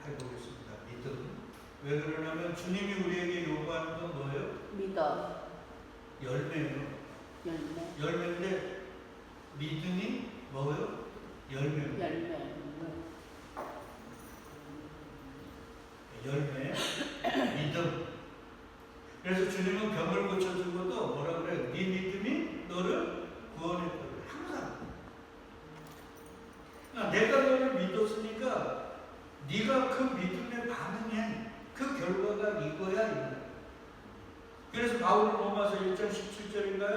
해보겠습니다. 믿음. 왜 그러냐면 주님이 우리에게 요구하는 건 뭐예요? 믿어. 열매예요. 열매인데 믿음이 뭐예요? 열매. 믿음. 그래서 주님은 병을 고쳐준 것도 뭐라 그래요? 네 믿음이 너를 구원했다. 항상. 내가 너를 믿었으니까 네가 그 믿음에 반응해. 그 결과가 이거야. 그래서 바울은 로마서 1장 17절인가요?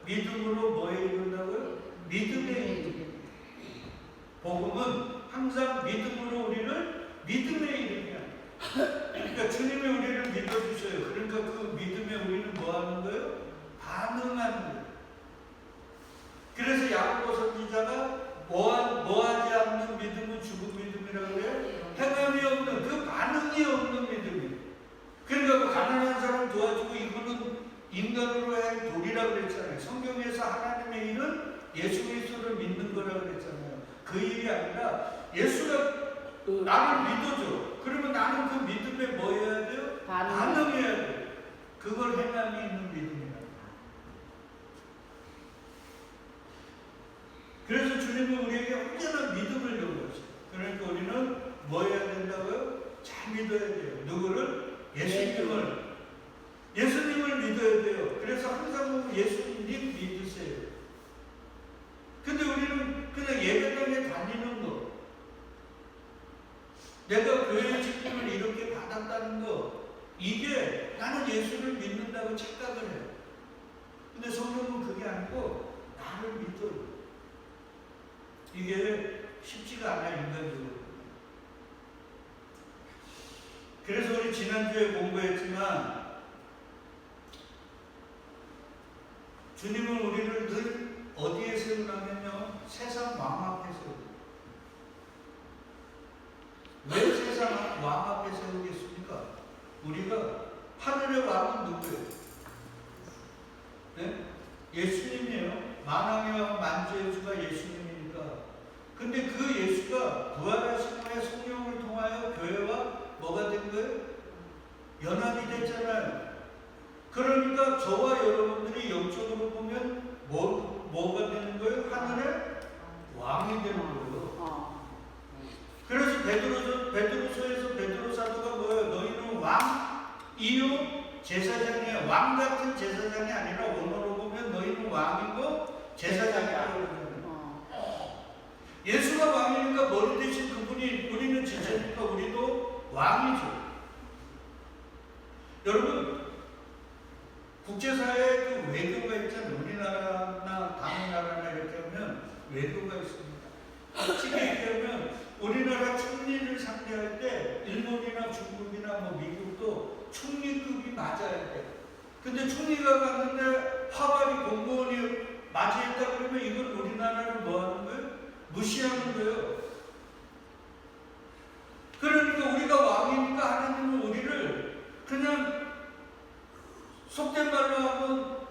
믿음으로 뭐에 이른다고요? 믿음에 이르게. 복음은 항상 믿음으로 우리를 믿음에 이르게 합니다. 그러니까 주님이 우리를 믿어주셔요. 그러니까 그 믿음에 우리는 뭐 하는 거예요? 반응하는 거예요. 그래서 야고보 선지자가 뭐하지 않는 믿음은 죽은 믿음이라고 그래요? 행함이 없는, 그 반응이 없는 믿음이에요. 그러니까 그 가난한 사람 도와주고 이거는 인간으로 할 도리라고 그랬잖아요. 성경에서 하나님의 일은 예수 그리스도를 믿는 거라고 그랬잖아요. 그 일이 아니라 예수가 나를 믿어줘. 그러면 나는 그 믿음에 뭐 해야 돼요? 반응해야 돼요. 그걸 행함이 있는 믿음이라고. 그래서 주님은 우리에게 언제나 믿음을 요구하셔요. 그러니까 우리는 뭐 해야 된다고요? 잘 믿어야 돼요. 누구를? 예수님을 믿어야 돼요. 그래서 항상 예수님 믿으세요. 근데 우리는 그냥 예배당에 다니는 거, 내가 교회 직분을 이렇게 받았다는 거, 이게 나는 예수를 믿는다고 착각을 해요. 근데 성경은 그게 아니고 나를 믿어요. 이게 쉽지가 않아요, 인간적으로. 그래서 우리 지난주에 공부했지만 주님은 우리를 늘 어디에 세우냐면요, 세상 왕 앞에 세우고. 왜 세상 왕 앞에 세우겠습니까? 우리가 하늘의 왕은 누구예요? 네? 예수님이에요. 만왕의 왕 만주의 주가 예수님이니까. 근데 그 예수가 부활하신 후에 성령을 통하여 교회와 뭐가 된 거예요? 연합이 됐잖아요. 그러니까 저와 여러분들이 영적으로 보면 뭐가 되는 거예요? 하늘의 왕이 되는 거예요. 그래서 베드로서에서 베드로 사도가 뭐예요? 너희는 왕이요 제사장이야. 왕 같은 제사장이 아니라 원어로 보면 너희는 왕이고 제사장이라고 그러잖아요. 예수가 왕이니까 머리 대신 그분이, 우리는 제자니까 우리도 왕이죠. 여러분, 국제사회에 그 외교가 있잖아요. 우리나라나 다른 나라나 이렇게 하면 외교가 있습니다. 쉽게 얘기하면 우리나라 총리를 상대할 때 일본이나 중국이나 뭐 미국도 총리급이 맞아야 돼. 근데 총리가 갔는데 화발이 공무원이 맞이했다 그러면 이건 우리나라를 뭐 하는 거예요? 무시하는 거예요. 그러니까 우리가 왕이니까 하나님은 우리를 그냥 속된 말로 하면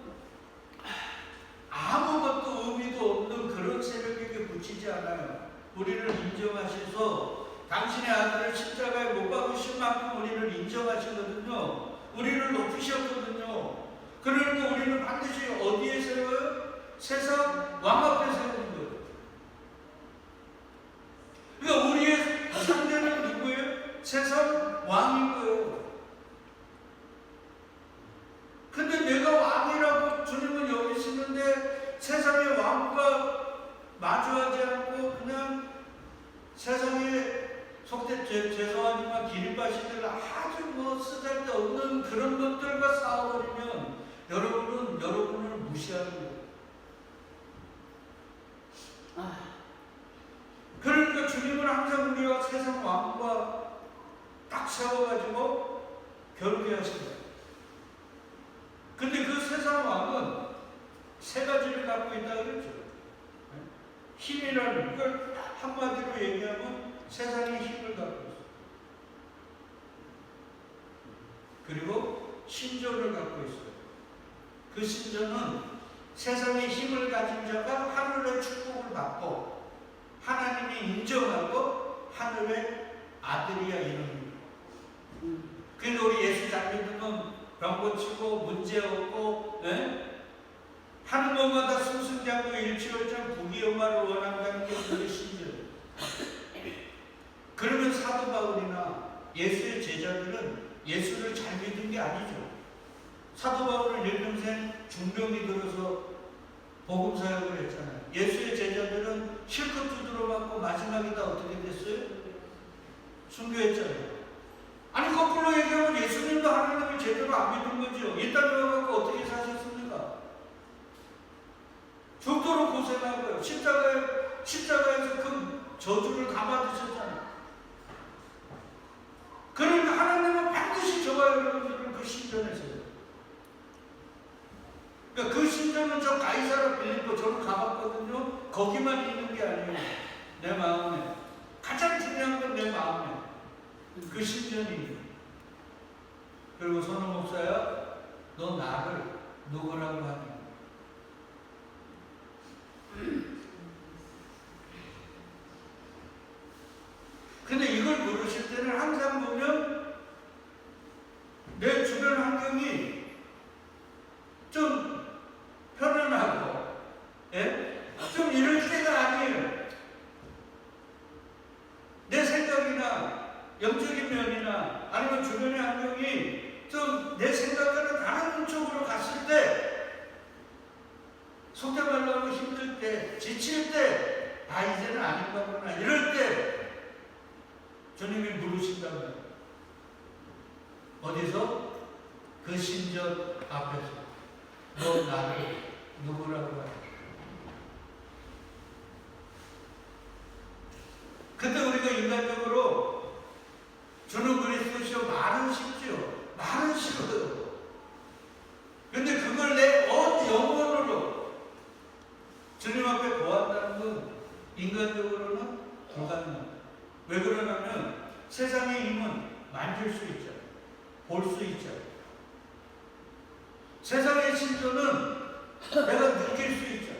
아무것도 의미도 없는 그런 세력에게 붙이지 않아요. 우리를 인정하셔서 당신의 아들을 십자가에 못 박으신 만큼 우리를 인정하시거든요. 우리를 높이셨거든요. 그러니까 우리는 반드시 어디에 세워요? 세상 왕 앞에 세우는 거예요. 그러니까 우리의 상대는 누구예요? 세상 왕인 거예요. 근데 내가 왕이라고 주님은 여기시는데 세상의 왕과 마주하지 않고 그냥 세상에 죄송하지만 기립바시들 아주 뭐 쓰잘데없는 그런 것들과 싸워버리면 여러분은 여러분을 무시하는 거예요. 그러니까 주님은 항상 우리와 세상 왕과 딱 세워가지고 겨루게 하십니다. 근데 그 세상 왕은 세 가지를 갖고 있다 그랬죠. 힘이라는 걸 한마디로 얘기하면 세상의 힘을 갖고 있어요. 그리고 신조를 갖고 있어요. 그 신조는 세상의 힘을 가진 자가 하늘의 축복을 받고 하나님이 인정하고 하늘의 아들이야 이놈이. 그러니까 우리 예수 잘 믿으면 병 고치고 문제 없고 하는 것마다 승승장구 일치월장 부귀영화를 원한다는 게 그게 신전. 그러면 사도 바울이나 예수의 제자들은 예수를 잘 믿은 게 아니죠. 사도 바울은 일평생 중병이 들어서 복음 사역을 했잖아요. 예수의 제자들은 실컷 두드러 맞고 마지막에 다 어떻게 됐어요? 순교했잖아요. 아니 거꾸로 얘기하면 예수님도 하나님을 제대로 안 믿은 거죠. 이 땅에 와갖고 어떻게 사셨습니까? 죽도록 고생하고요. 십자가에서 그 저주를 다 받으셨잖아요. 그러니까 하나님은 반드시 저와 여러분들을 그 신전에서요. 그러니까 그 신전은 저 가이사라 빌립보 저를 가봤거든요. 거기만 있는 게 아니에요. 내 마음에. 가장 중요한 건 내 마음에. 그 신전이. 그리고 선호 목사야, 너 나를 누구라고 하니? 근데 이걸 물으실 때는 항상 보면 내 주변 환경이 좀 편안하고, 좀 이럴 때가 아니에요. 내 생각이나 영적인 면이나 아니면 주변의 환경이 좀 내 생각과는 다른 쪽으로 갔을 때, 속된 말로 하면 힘들 때, 지칠 때, 이제는 아닌가 보나 이럴 때 주님이 물으신다면 어디서? 그 신전 앞에서 너 나를 누구라고 하니? 그때 우리가 인간적으로 주는 그리스도시여 말은 쉽지요. 말은 싫어요. 근데 그걸 내 온 영혼으로 주님 앞에 고한다는 건 인간적으로는 불가능합니다. 왜 그러냐면 세상의 힘은 만질 수 있죠. 볼 수 있죠. 세상의 신조는 내가 느낄 수 있죠.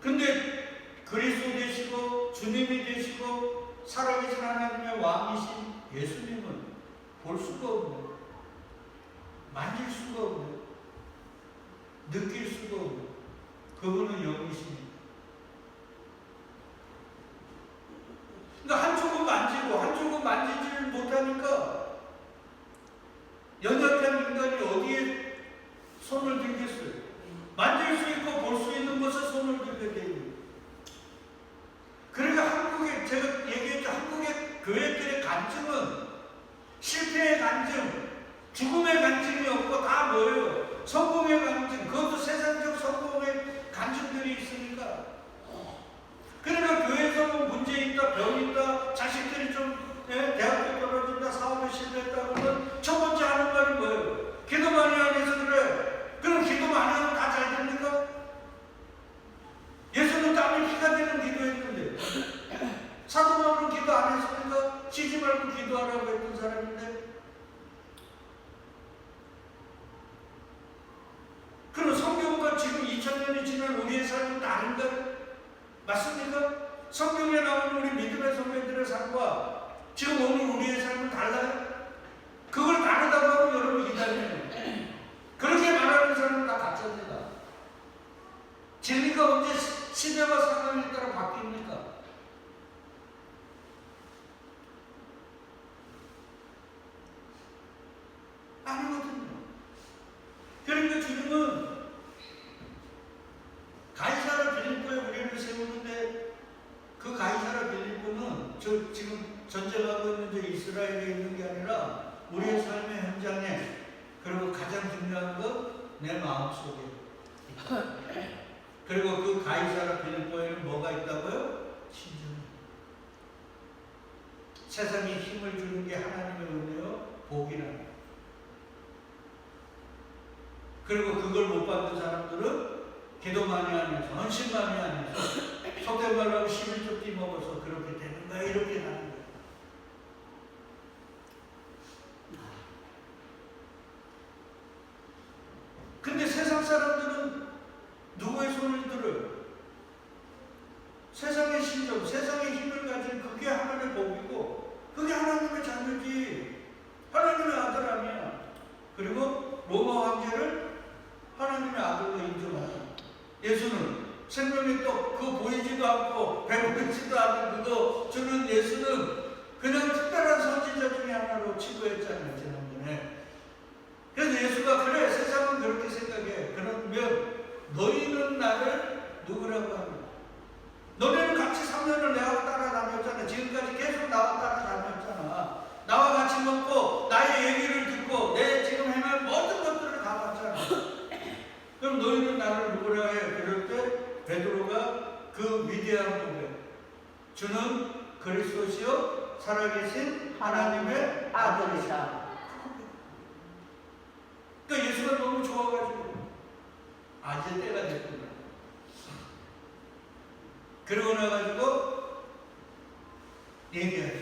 근데 그리스도 되시고 주님이 되시고 살아계신 하나님의 왕이신 예수님은 볼 수가 없네요. 만질 수가 없네요. 느낄 수가 없네요. 그분은 영이십니다. 그러니까 한쪽은 만지고 한쪽은 만지지를 못하니까 연약한 인간이 어디에 손을 들겠어요? 만질 수 있고 볼 수 있는 것에 손을 들게 돼요. 그러니까 한국의, 제가 얘기했죠. 한국의 교회들의 간증은 실패의 간증, 죽음의 간증이 없고 다 뭐예요? 성공의 간증. 그것도 세상적 성공의 간증들이 있으니까. 그러니까 교회에서 뭐 문제 있다, 병 있다, 자식들이 좀 대학교 떨어진다, 사업에 실패했다 그러면 첫 번째 하는 말이 뭐예요? 기도 많이 안 해서 그래. 그럼 기도 많이 하면 다 잘 됩니까? 예수는 땀이 피가 되는 기도했는데 사도 바울은 기도 안 했습니까? 쉬지 말고 기도하라고 했던 사람인데. 그럼 성경과 지금 2000년이 지난 우리의 삶은 다른가요? 맞습니까? 성경에 나오는 우리 믿음의 선배들의 삶과 지금 오늘 우리의 삶은 달라요? 그걸 다르다고 하면 여러분 이단이에요. 그렇게 말하는 사람은 다 가짜입니다. 진리가 언제 시대와 상황에 따라 바뀝니까? 아니거든요. 그러니까 주님은 가이사라 빌립보에 우리를 세우는데 그 가이사라 빌립보는 저 지금 전쟁하고 있는 저 이스라엘에 있는 게 아니라 우리의 삶의 현장에, 그리고 가장 중요한 건 내 마음속에 있다. 그리고 그 가이사라 빌립보에는 뭐가 있다고요? 신전. 세상에 힘을 주는 게 하나님의 은혜요, 복이랍니다. 그리고 그걸 못 받는 사람들은 기도 많이 하면서, 헌신 많이 하면서, 속된 말로 하면 11조 띠먹어서 그렇게 되는 거야, 이렇게 하는 거야. 근데 세상 사람들은 누구의 손을 들어요? 세상의 세상의 신종, 세상의 힘을 가진 그게 하나님의 복이고 그게 하나님의 자녀지. 하나님의 아들 아니야. 그리고 로마 황제를 하나님의 아들로 인정하는 예수는 생명의 떡, 그거 보이지도 않고 배부르지도 않은 그거 주는 예수는 그냥 특별한 선지자 중에 하나로 치부했잖아요, 지난번에. 그래서 예수가 그래, 세상은 그렇게 생각해. 그러면 너희는 나를 누구라고 하냐? 너네는 같이 3년을 내하고 따라다녔잖아. 지금까지 계속 나와 따라다녔잖아. 나와 같이 먹고 나의 얘기를 듣고 내 지금 행한 모든 것들을 다 봤잖아. 그럼 너희는 나를 누구라 해? 그럴 때 베드로가 그 위대한 고백, 주는 그리스도시요 살아계신 하나님의 아들이시다. 그러니까 예수가 너무 좋아가지고 이제 때가 됐구나. 그러고 나가지고 얘기하죠.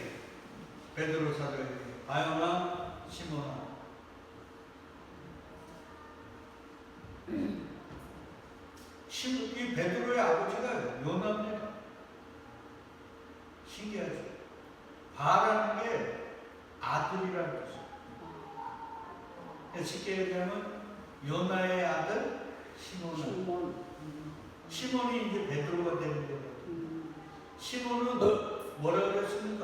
베드로 사도에게, 바요나 시몬아, 이 베드로의 아버지가 요나입니다. 신기하죠. 바라는 게 아들이라는 뜻이에요. 쉽게 얘기하면 요나의 아들 시몬. 시몬이 이제 베드로가 되는 거예요. 시몬은 뭐라 그랬습니까?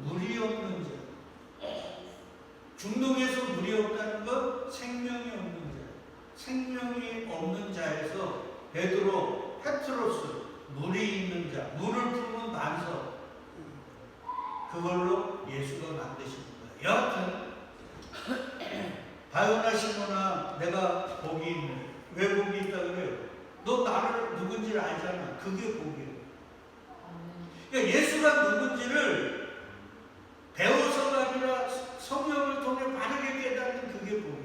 물이 없는 자. 중동에서 물이 없다는 건 생명이 없는 자. 생명이 없는 자에서 베드로, 페트로스, 물이 있는 자, 물을 품은 반석. 그걸로 예수가 만드신 거예요. 여하튼 바요나 시몬아, 내가 복이 있네. 왜 복이 있다 그래요? 너 나를 누군지 알잖아. 그게 복이에요. 그러니까 예수가 누군지를 배워서가 아니라 성령을 통해 바르게 깨닫는 그게 복이에요.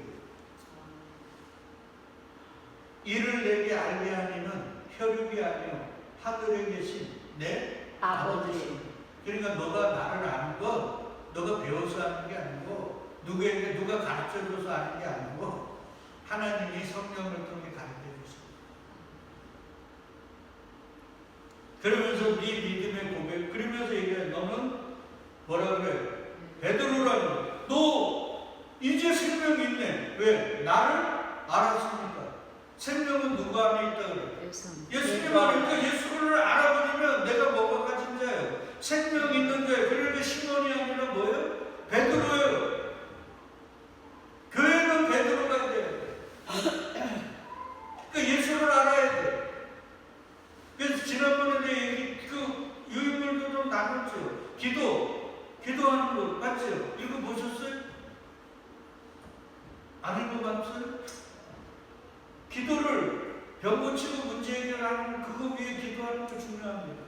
이를 내게 알게 하니는 혈육이 아니요 하늘에 계신 내 아버지. 그러니까 너가 나를 아는 건 너가 배워서 아는 게 아니고 누구에게 누가 가르쳐줘서 아는 게 아니고 하나님이 성령을 통해 가르쳐 주십니다. 그러면서 네 믿음의 고백, 그러면서 얘기해. 너는 뭐라 그래? 베드로라고. 너 이제 생명이 있네. 왜? 나를 알았으니까. 생명은 누구 안에 있다 그래? 예수님 안에. 그러니까 예수를 알아버리면 내가 뭐가 가진 자예요? 생명 있는 자예요. 그러니까 시몬이 아니라 뭐예요? 베드로예요. 교회는 베드로가 돼요. 그러니까 예수를 알아야 돼. 그래서 지난번에 내 얘기, 그 유인물교도 나눴죠. 기도하는 거 맞죠? 이거 보셨어요? 안 읽어봤어요? 기도를 병 고치고 문제 해결하는 그거 위해 기도하는 거 중요합니다.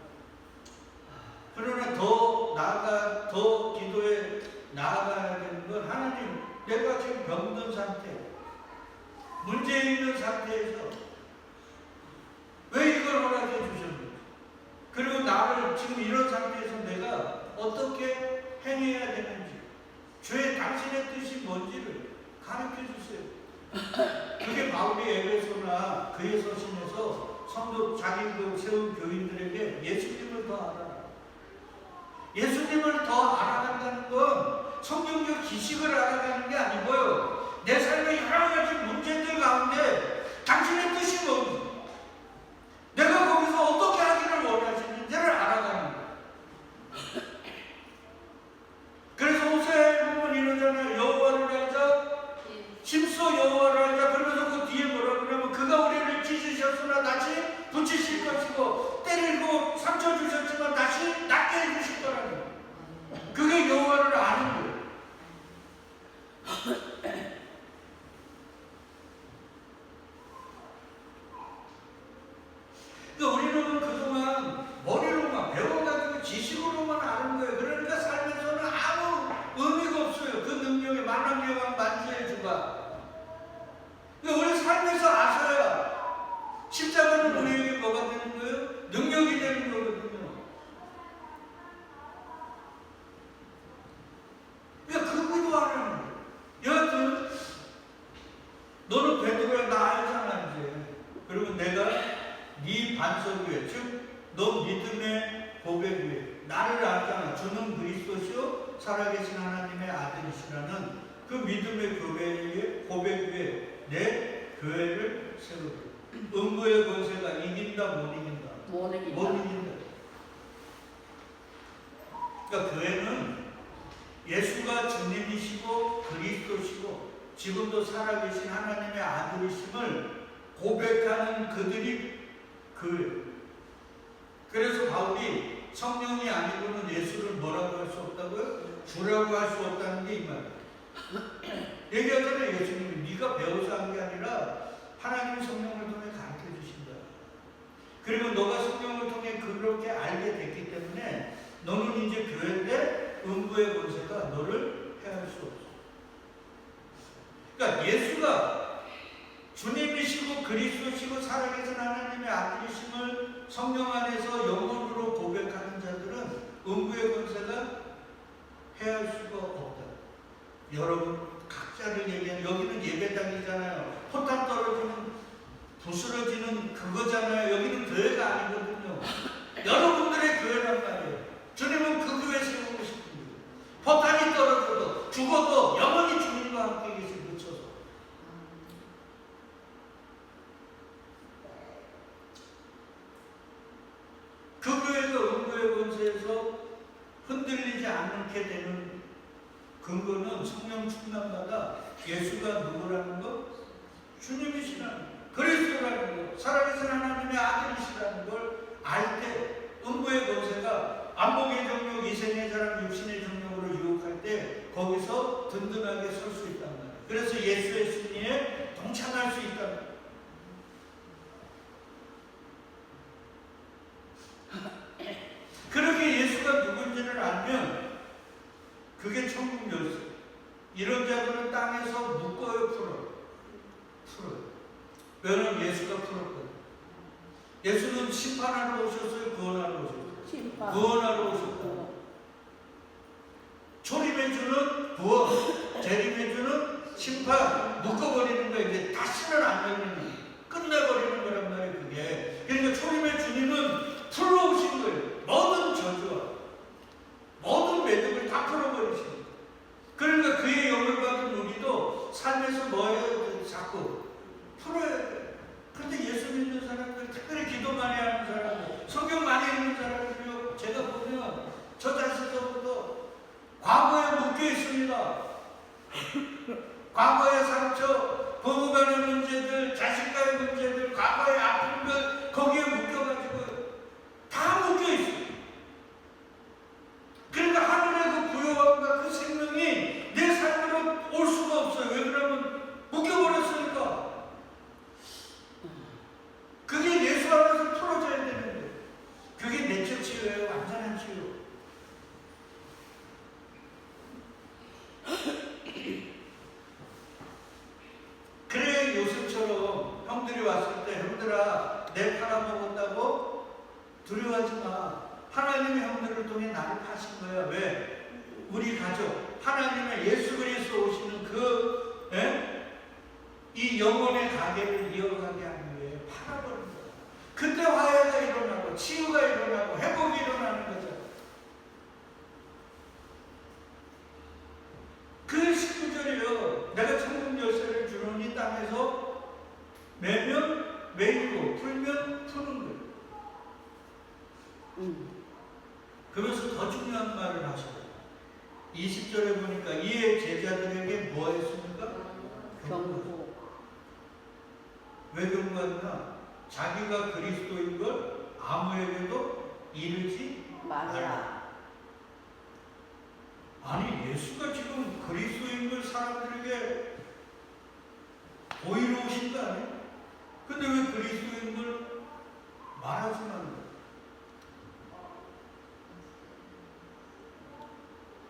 그러나 더 기도에 나아가야 되는 건 하나님, 내가 지금 병든 상태, 문제 있는 상태에서 왜 이걸 허락해 주셨는지, 그리고 나를 지금 이런 상태에서 내가 어떻게 행해야 되는지, 주의 당신의 뜻이 뭔지를 가르쳐 주세요. 그게 바울이 에베소나 그의 서신에서 성도 자기를 세운 교인들에게 예수님을 더 알아라. 예수님을 더 알아간다는 건 성경적 지식을 알아가는 게 아니고요. 내 삶의 여러 가지 문제들 가운데 당신의 뜻이 뭔지, 내가 거기서 어떻게 하기를 원하시는지를 알아가는 거예요. 그래서 호세아에 보면 이러잖아요. 여호와를 알자, 힘써 여호와를 알자. 그러면서 그 뒤에 뭐라 그러냐면 그가 우리를 찢으셨으나 다시 붙이실 것이고 때리고 상처 주셨지만 다시 낫게 해주실 거라는 거예요. 그게 여호와를 아는 거예요. 주는 그리스도시요 살아계신 하나님의 아들이시라는 그 믿음의 고백 위에 내 교회를 세우리. 음부의 권세가 이긴다 못 이긴다? 못 이긴다. 못 이긴다. 그러니까 교회는 예수가 주님이시고 그리스도시고 지금도 살아계신 하나님의 아들이심을 고백하는 그들이 교회. 그래서 바울이 성령이 아니고는 예수를 뭐라고 할 수 없다고요? 주라고 할 수 없다는 게 이 말이에요. 얘기하잖아요. 예수님이 네가 배워서 한 게 아니라 하나님이 성령을 통해 가르쳐 주신다. 그리고 너가 성령을 통해 그렇게 알게 됐기 때문에 너는 이제 교회인데 음부의 권세가 너를 해할 수 없어. 그러니까 예수가 주님이시고 그리스도시고 살아계신 하나님의 아들이심을 성령 안에서 영혼으로 고백하는 자들은 음부의 권세가 해할 수가 없다. 여러분 각자를 얘기하는 여기는 예배당이잖아요. 포탄 떨어지는 부스러지는 그거잖아요. 여기는 교회가 아니거든요. 여러분들의 교회란 말이에요. 주님은 그 교회 세우고 싶은 거예요. 포탄이 떨어져도 죽어도 영원히 주님과 함께 계신 묻혀서. 그 교회가 음부의 권세에서 흔들리지 않게 되는 근거는 성령 충만마다 예수가 누구라는 것? 주님이시라는 것, 그리스도라는 것, 살아계신 하나님의 아들이시라는 걸 알 때 음부의 권세가 안목의 정욕, 이생의 자랑, 육신의 정욕으로 유혹할 때 거기서 든든하게 설 수 있단 말이에요. 그래서 예수의 승리에 동참할 수 있단 말이에요. 그렇게 예수가 누군지를 알면 그게 천국 열쇠. 이런 자들은 땅에서 묶어요, 풀어요? 왜냐면 예수가 풀었거든요. 예수는 심판하러 오셨어요? 구원하러 오셨어요? 구원하러 오셨다. 초림해주는 구원, 재림해주는 심판, 묶어버리는 거예요. 이제 다시는 안 열리는 거예요. 끝내버리는 거란 말이에요, 그게. 그러니까 초림의 주님은 풀어오신 거예요. 모든 저주와 모든 매듭을 다 풀어버리신 거예요. 그러니까 그의 영을 받은 우리도 삶에서 뭐예요? 자꾸 풀어야 돼요. 그런데 예수 믿는 사람들, 특별히 기도 많이 하는 사람들, 성경 많이 읽는 사람들이요, 제가 보면 저 자신서부터 과거에 묶여 있습니다. 과거의 상처, 부부간의 문제들, 자식과의 문제들, 과거의 아픔들, 거기에 묶여가지고 다 묶여 있어요. 그러니까 하늘의 그 부요함과 그 생명이 내 삶으로 올 수가 없어요. 왜 그러면 묶여버렸으니까. 그게 예수 안에서 풀어져야 되는데 그게 내적 치유예요. 완전한 치유. 그래 요셉처럼 형들이 왔을 때 형들아 내 팔아먹었다고 두려워하지 마. 하나님의 형들을 통해 나를 파신 거야. 왜? 우리 가족 하나님의 예수 그리스도 오시는 이 영혼의 가게를 이어가게 하는 거예요. 팔아버린 거야. 그때 화해가 일어나고 치유가 일어나고 회복이 일어나는 거죠. 그 19절이요. 내가 천국 열쇠를 주노니 땅에서 매면 매이고 풀면 푸는 거예요. 그러면서 더 중요한 말을 하셔요. 20절에 보니까 이에 제자들에게 뭐 했습니까? 경고. 왜 경고했나? 자기가 그리스도인 걸 아무에게도 이르지 말라. 아니 예수가 지금 그리스도인 걸 사람들에게 보이러 오신 거 아니에요? 근데 왜 그리스도인 걸 말하지 말라?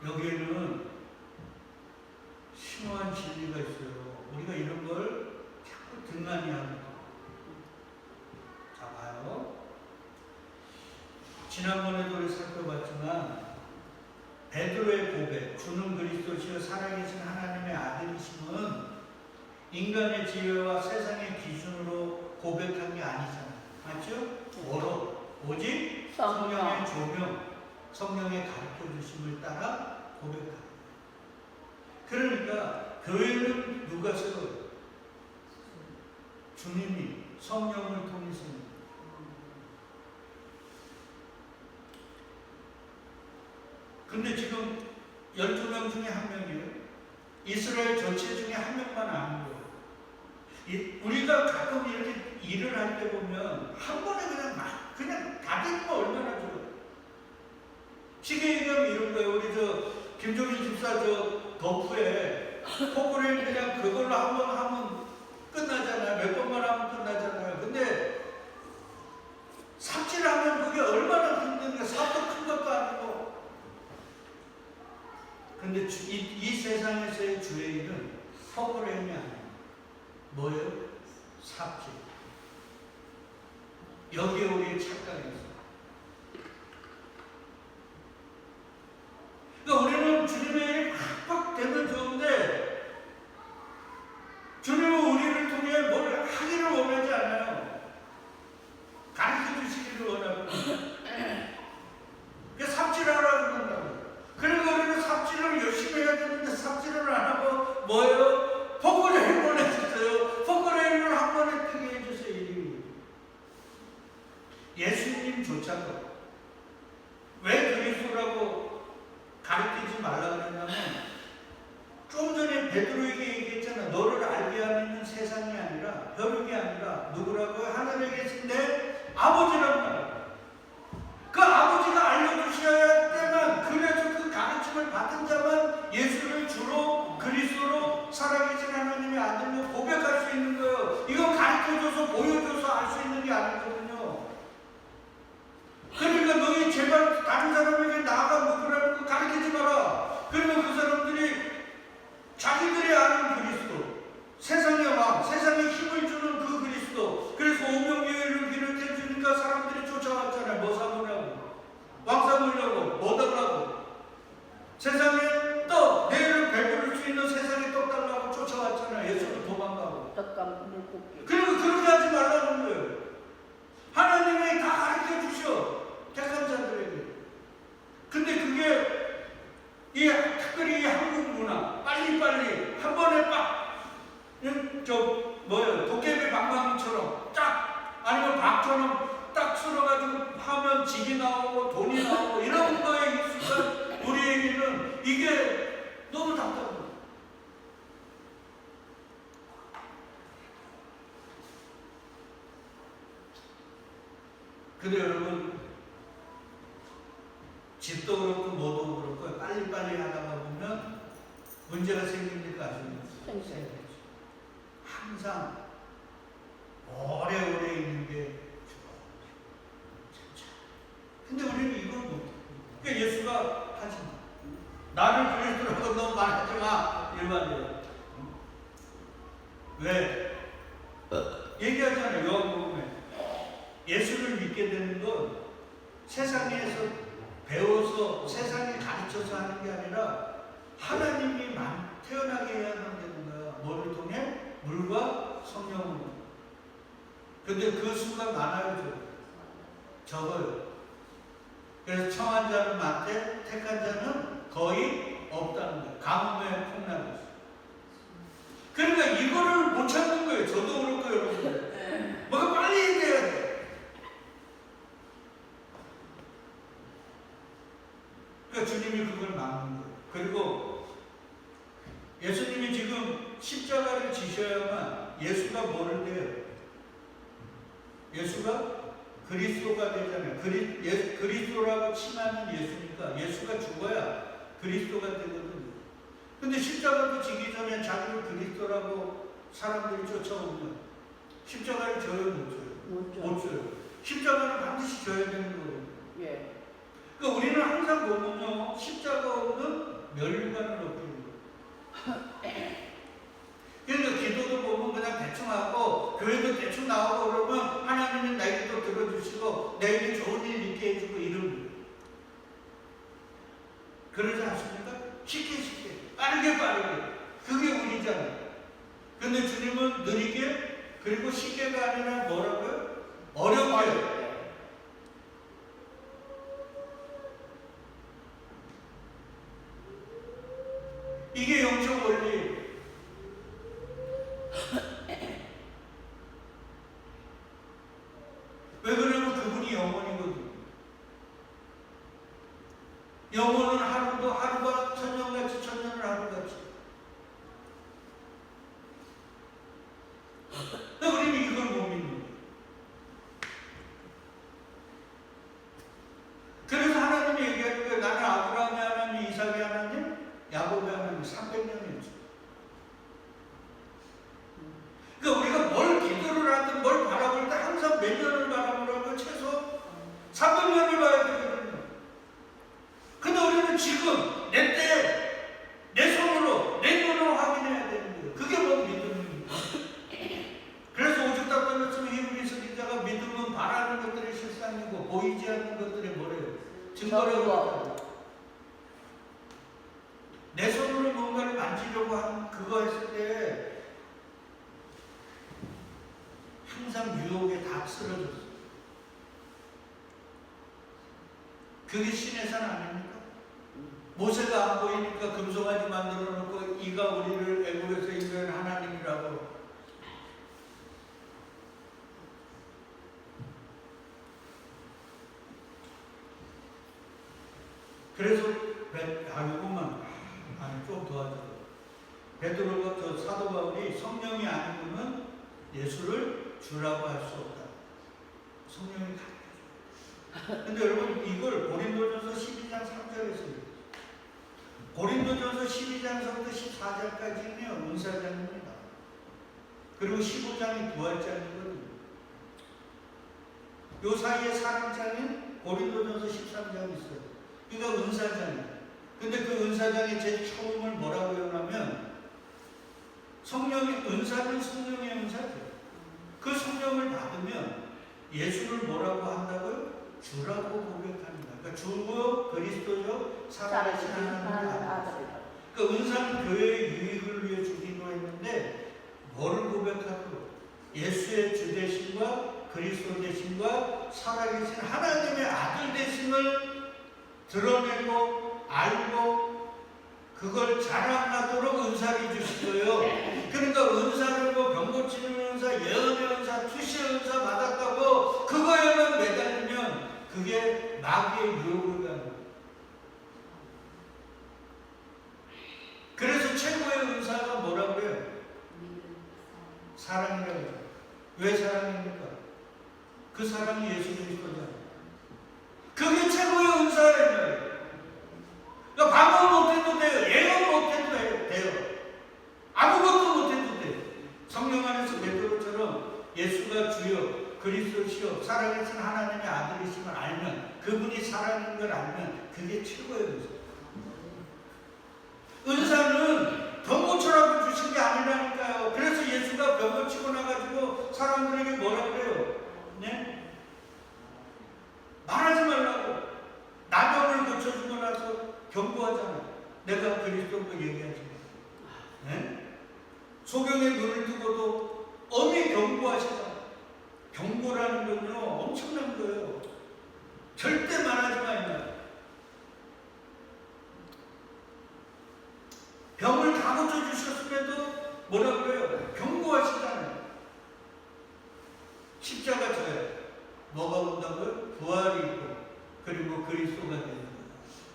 여기에는 심오한 진리가 있어요. 우리가 이런 걸 자꾸 등한히 하는 거예요. 자, 봐요. 지난번에도 우리 살펴봤지만 베드로의 고백, 주는 그리스도시여 살아계신 하나님의 아들이심은 인간의 지혜와 세상의 기준으로 고백한 게 아니잖아요. 맞죠? 뭐로? 오직 성령의 조명. 성령의 가르쳐 주심을 따라 고백합니다. 그러니까 교회는 누가 세워요? 주님이 성령을 통해서입니다. 근데 지금 12명 중에 한 명이에요. 이스라엘 전체 중에 한 명만 아는 거예요. 우리가 가끔 이렇게 일을 할 때 보면 한 번에 그냥 다 되는 거 얼마나 좋아요. 시계 얘기하면 이런 거예요. 우리 김종인 집사 덕후에 포크레인 그냥 그걸로 한 번 하면 끝나잖아요. 몇 번만 하면 끝나잖아요. 근데 삽질하면 그게 얼마나 힘든가. 삽도 큰 것도 아니고. 근데 이 세상에서의 주의 일은 포크레인이 아니에요. 뭐예요? 삽질. 여기에 우리의 착각이 있어요. 그러니까 우리는 주님의 일이 팍팍 되면 좋은데 주님은 우리를 통해 뭘 하기를 원하지 않아요. 가르쳐 주시기를 원하고 그 삽질하라고 그런다고. 그리고 우리는 삽질을 열심히 해야 되는데 삽질을 안 하고 뭐예요? 포크레인 보내주세요. 포크레인을 한 번에 뜨게 해주세요. 이름이. 예수님조차도 왜 그리스도라고 가르치지 말라 그랬냐면 좀 전에 베드로에게 얘기했잖아. 너를 알게 하는 세상이 아니라 혈육이 아니라 누구라고? 하늘에 계신 내 아버지란 말이야. 그 아버지가 알려주셔야 때만, 그래서 그 가르침을 받은 자만 예수를 주로 그리스도로 살아계신 하나님의 아들로 고백할 수 있는 거예요. 이거 가르쳐줘서 보여줘서 알 수 있는 게 아니거든요. 그러니까 너희 제발 다른 사람에게 나아가 누구라는 거 가르치지 마라. 그러면 그 사람들이 자기들이 아는 그리스도, 세상의 왕, 세상에 힘을 주는 그 그리스도. 그래서 오병이어를 비롯해 주니까 사람들이 쫓아왔잖아요. 뭐 사보냐고, 왕 사보려고, 뭐 달라고. 세상에 떡, 내일을 배부를 수 있는 세상에 떡 달라고 쫓아왔잖아요. 예수는 도망가고. 떡감 물고기. 그리고 그렇게 하지 말라는 거예요. 하나님이 다 가르쳐 주셔, 택한 자들에게. 근데 그게 특별히 이 한국 문화, 빨리빨리 한 번에 도깨비 방망이처럼 딱, 아니면 박처럼 딱 쓸어가지고 하면 직이 나오고 돈이 나오고 이런 거에 익숙한 우리에게는 이게 너무 답답해요. 근데 여러분, 집도 그렇고 뭐도 그렇고 빨리빨리 하다가 보면 문제가 생깁니까? 아시죠? 항상 오래오래 있는 게 좋아. 근데 우리는 이걸 못해. 그러니까 예수가 하지 마. 나를 그리스도라고 너 말하지 마. 일반이에요. 왜? 얘기하잖아요. 요한복음에. 예수를 믿게 되는 건 세상에서 배워서 세상에 가르쳐서 하는 게 아니라 하나님이 태어나게 해야 되는 거야. 뭐를 통해? 물과 성령으로. 근데 그 수가 많아요. 적어요. 그래서 청한 자는 많대, 택한 자는 거의 없다는 거예요. 가뭄에 폭락을 했어요. 그러니까 이거를 못 찾는 거예요. 저도 그렇고 여러분들. 뭐가 빨리 돼야 돼. 그러니까 주님이 그걸 막는 거예요. 그리고 예수님이 지금 십자가를 지셔야만 예수가 뭐를 돼요? 예수가 그리스도가 되잖아요. 그리스도라고 칭하는 예수니까 예수가 죽어야 그리스도가 되거든요. 근데 십자가도 지기 전에 자기를 그리스도라고 사람들이 쫓아오면 십자가를 져요, 못 져요? 못 져요. 십자가를 반드시 져야 되는 거예요. 예. 그러니까 우리는 항상 보면요, 십자가 없는 멸류관을 얻게 돼요. 그러니까 기도도 보면 그냥 대충 하고 교회도 대충 나오고 그러면 하나님은 내 기도 들어주시고 내게 좋은 일 있게 해주고 이런 거예요. 그러지 않습니까? 쉽게 빠르게 그게 우리잖아요. 근데 주님은 느리게, 그리고 쉽게가 아니라 뭐라고요? 어렵게. 이게 영적 원리. 왜 그러냐면 그분이 영원이거든요. 영혼은 하루가 천년같이, 천년은 하루같이. 근데 우리는 이걸 못 믿는 거예요. 그래서 하나님이 얘기하는 거예요. 나는 아브라함의 하나님, 이삭의 하나님, 야곱의 하나님 300년이었죠. 그러니까 우리가 뭘 기도를 하든 뭘 바라볼 때 항상 몇 년을 바라보라고 최소 300년을 봐야 되거든요. 근데 우리는 지금 내 손으로, 내 눈으로 확인해야 되는 거예요. 그게 뭐 믿음입니까? 그래서 오죽 답답했으면 히브리서 기자가 믿음은 바라는 것들의 실상이고 보이지 않는 것들의 뭐래요? 증거라고. 내 손으로 뭔가를 만지려고 하는 그거 했을 때 항상 유혹에 다 쓰러졌어요. 그게 신의 산 아닙니까? 모세가 안 보이니까 금송아지 만들어 놓고 이가 우리를 애굽에서 인도한 하나님이라고. 그래서 이것만 좀 도와줘요. 베드로가 저 사도 바울이 성령이 아니고는 예수를 주라고 할 수 없다. 성령이 가르쳐줘요. 근데 여러분 이걸 고린도전서 12장 3절에 써요. 고린도전서 12장서부터 14장까지는요 은사장입니다. 그리고 15장이 부활장이거든요. 요 사이에 사랑장인 고린도전서 13장이 있어요. 그러니까 은사장이에요. 근데 그 은사장의 제일 처음을 뭐라고 하냐면 성령의 은사는 성령의 은사죠. 그 성령을 받으면 예수를 뭐라고 한다고요? 주라고 고백합니다. 그러니까 주고 그리스도요 살아계신 하나님의 아들이다. 그러니까 은사는 교회의 유익을 위해 주기로 했는데 뭐를 고백하고 예수의 주 되심과 그리스도 되심과 살아계신 하나님의 아들 되심을 드러내고 알고 그걸 자랑하도록 은사를 주신 거예요. 그러니까 은사를 뭐 병 고치는 은사, 예언의 은사, 투시의 은사 받았다고 그거에만 매달리면 그게 마귀의 유혹을 가는 거예요. 그래서 최고의 은사가 뭐라고 그래요? 사랑이라고 해요. 왜 사랑입니까? 그 사랑이 예수 그리스도잖아요. 그게 최고의 은사예요. 그러니까 방언 못해도 돼요. 예언 못해도 돼요. 아무것도 못해도 돼요. 성령 안에서 베드로처럼 예수가 주여 그리스도시여 살아계신 하나님의 아들이심을 알면 그분이 사랑인 걸 알면 그게 최고의 은사. 은사는 병 고쳐라고 주신 게 아니라니까요. 그래서 예수가 병 고치고 나가지고 사람들에게 뭐라 그래요? 네? 말하지 말라고. 나병을 고쳐주고 나서 경고하잖아요. 내가 그리스도고 얘기하지 마. 네? 소경의 눈을 뜨고도 엄히 경고하시잖아요. 경고라는 건요 엄청난 거예요. 절대 말하지 마. 병을 다 고쳐주셨음에도 뭐라 그래요? 경고하시잖아요. 십자가 져요. 뭐가 온다고요? 부활이 있고 그리고 그리스도가 되는 거예요.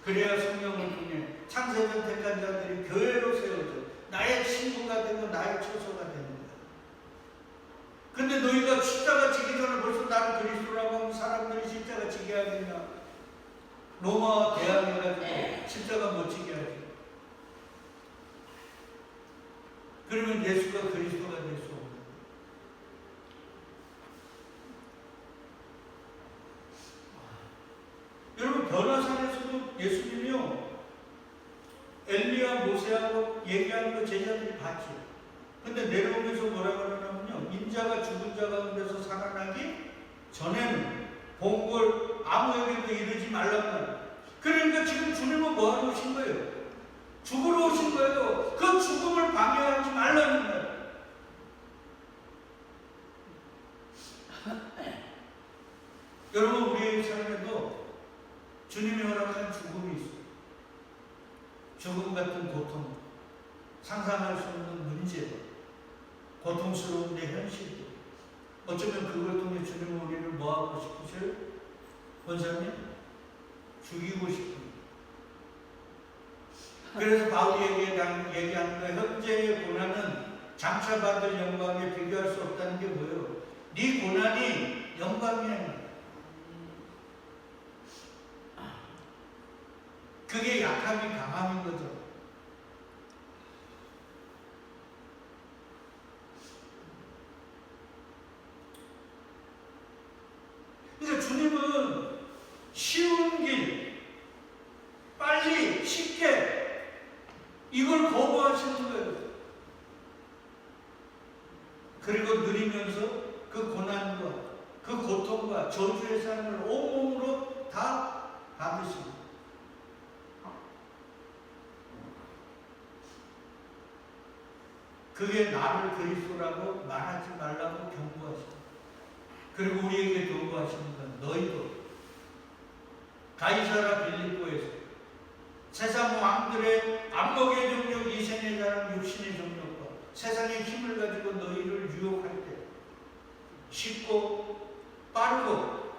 그래야 성령을 통해 창세전 택한 자들이 교회로 세워져 나의 친구가 되고 나의 처소가 되는 거예요. 근데 너희가 십자가 지기 전에 벌써 나를 그리스도라고 하면 사람들이 십자가 지게 하겠냐? 로마와 대항해가지고 십자가 못 지게 하지. 그러면 예수가 그리스도가 될 수 없는 거예요. 여러분 변화산에서도 예수님이요 엘리야 모세하고 얘기하는 거 제자들이 봤죠. 근데 내려오면서 뭐라고 하냐면요 인자가 죽은 자 가운데서 살아나기 전에는 본 걸 아무에게도 이르지 말라고. 그러니까 지금 주님은 뭐하러 오신 거예요? 죽으러 오신 거예요. 그 죽음을 방해하지 말라는 거예요. 여러분 우리의 삶에도 주님이 허락한 죽음이 있어요. 죽음 같은 고통. 상상할 수 없는 문제들, 고통스러운 내 현실들, 어쩌면 그걸 통해 주님은 우리를 뭐하고 싶으셔요? 권사님? 죽이고 싶은. 그래서 바울이 얘기하는 거예요. 현재의 고난은 장차 받을 영광에 비교할 수 없다는 게 뭐예요? 네 고난이 영광이야. 그게 약함이 강함인 거죠. 그러니까 주님은 쉬운 길, 빨리, 쉽게 이걸 거부하시는 거예요. 그리고 누리면서 그 고난과 그 고통과 저주의 삶을 온몸으로 다 받으시고 그게 나를 그리스도라고 말하지 말라고 경고하시고 그리고 우리에게 경고하시는 건 너희도 가이사라 빌립보에서 세상 왕들의 안목의 정욕, 이생의 자랑, 육신의 정욕과 세상의 힘을 가지고 너희를 유혹할 때 쉽고 빠르고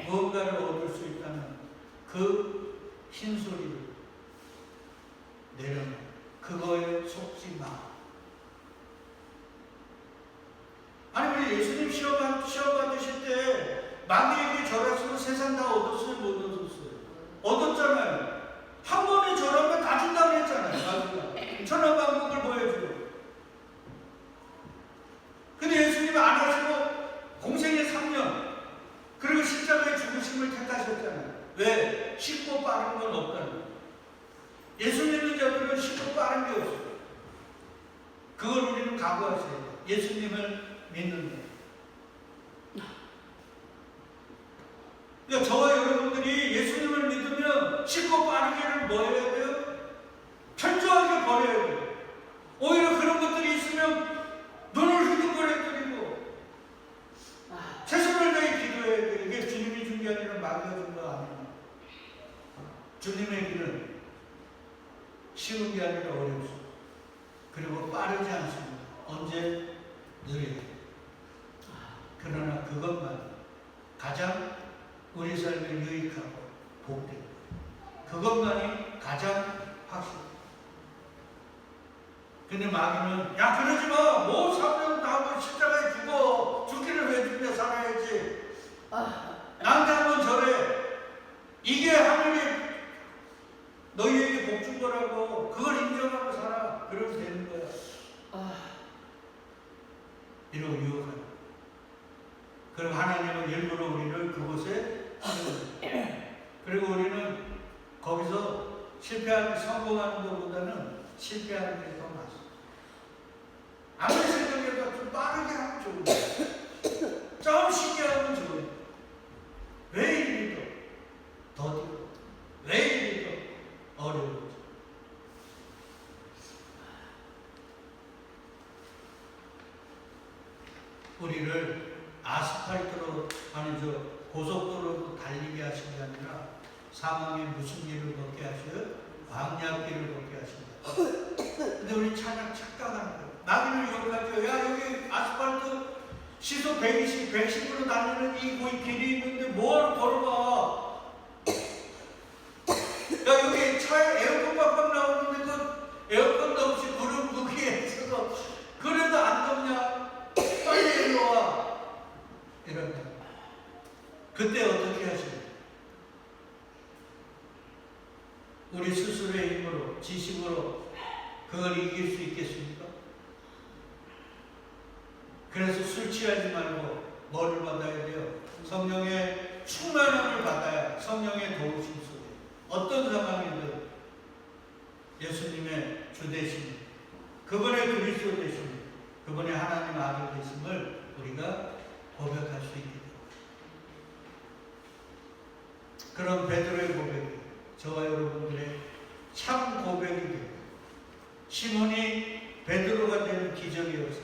무언가를 얻을 수 있다는 그 흰소리를 내려놔. 그거에 속지 마. 아니 우리 예수님 시험 받으실 때 마귀에게 절하시고 세상 다 얻었어요? 못 얻었어요? 얻었잖아요. 한 번에 절하면 다 준다고 했잖아요. 마귀가 천하만국을 보여주고. 근데 예수님은 안 하시고 공생의 3년 그리고 십자가의 죽으심을 택하셨잖아요. 왜? 쉽고 빠른 건 없다는 거예요. 예수님은 저들은 쉽고 빠른 게 없어요. 그걸 우리는 각오하셔야 돼요. 예수님을 믿는 거예요. 그러니까 저와 여러분들이 예수님을 믿으면 쉽고 빠르게를 뭐 해야 돼요? 철저하게 버려야 돼요. 오히려 그런 것들이 있으면 눈을 휘둥그레뜨리고 최선을 다해 기도해야 돼요. 이게 주님이 준 게 아니라 마귀가 준 거 아니에요. 주님의 길은 쉬운 게 아니라 어렵습니다. 그리고 빠르지 않습니다. 언제? 느려요. 그러나 그것만 가장 우리 삶에 유익하고 복되고 그것만이 가장 확실해요. 근데 마귀는 야 그러지 마. 뭐 3년 다음에 십자가에 죽어. 죽기를 왜 죽냐 살아야지. 나한테 한번 절해. 이게 하늘이 너희에게 복 준 거라고. 그걸 인정하고 살아. 그러면 되는 거야. 이러고 유혹하는. 그리고 하나님은 일부러 우리를 그곳에 그리고 우리는 거기서 성공하는 것보다는 실패하는 게 더 낫어. 아무리 생각해도 좀 빠르게 하면 좋은 거야. 좀 쉽게 하면 좋은 거야. 왜 이리 더디고 왜 이리 더 어려운지. 우리를 아스팔트로 고속도로로 달리게 하신 게 아니라 사망의 무슨 길을 걷게 하셔요? 광야길을 걷게 하신다. 근데 우리 착각하는 거예요. 나비를 유혹하죠. 야 여기 아스팔트 시속 120, 110으로 달리는 이 길이 있는데 뭐하러 걸어가? 야 여기 차에 에어컨 빡빡 나오는데 그 에어컨도 없이 구름 무기에 있어서 그래도 안 덥냐? 빨리 일로 와. 이런다. 그때 어떻게 하십니까? 우리 스스로의 힘으로, 지식으로 그걸 이길 수 있겠습니까? 그래서 술 취하지 말고 뭐를 받아야 돼요? 성령의 충만함을 받아야 성령의 도우심 속에 어떤 상황이든 예수님의 주 되심, 그분의 그리스도 되심, 그분의 하나님 아들 되심을 우리가 고백할 수 있게 됩니다. 그런 베드로의 고백이 저와 여러분들의 참 고백이 됩니다. 시몬이 베드로가 되는 기적의 역사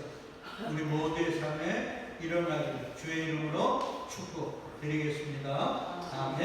우리 모두의 삶에 일어나기를 주의 이름으로 축복드리겠습니다. 아멘.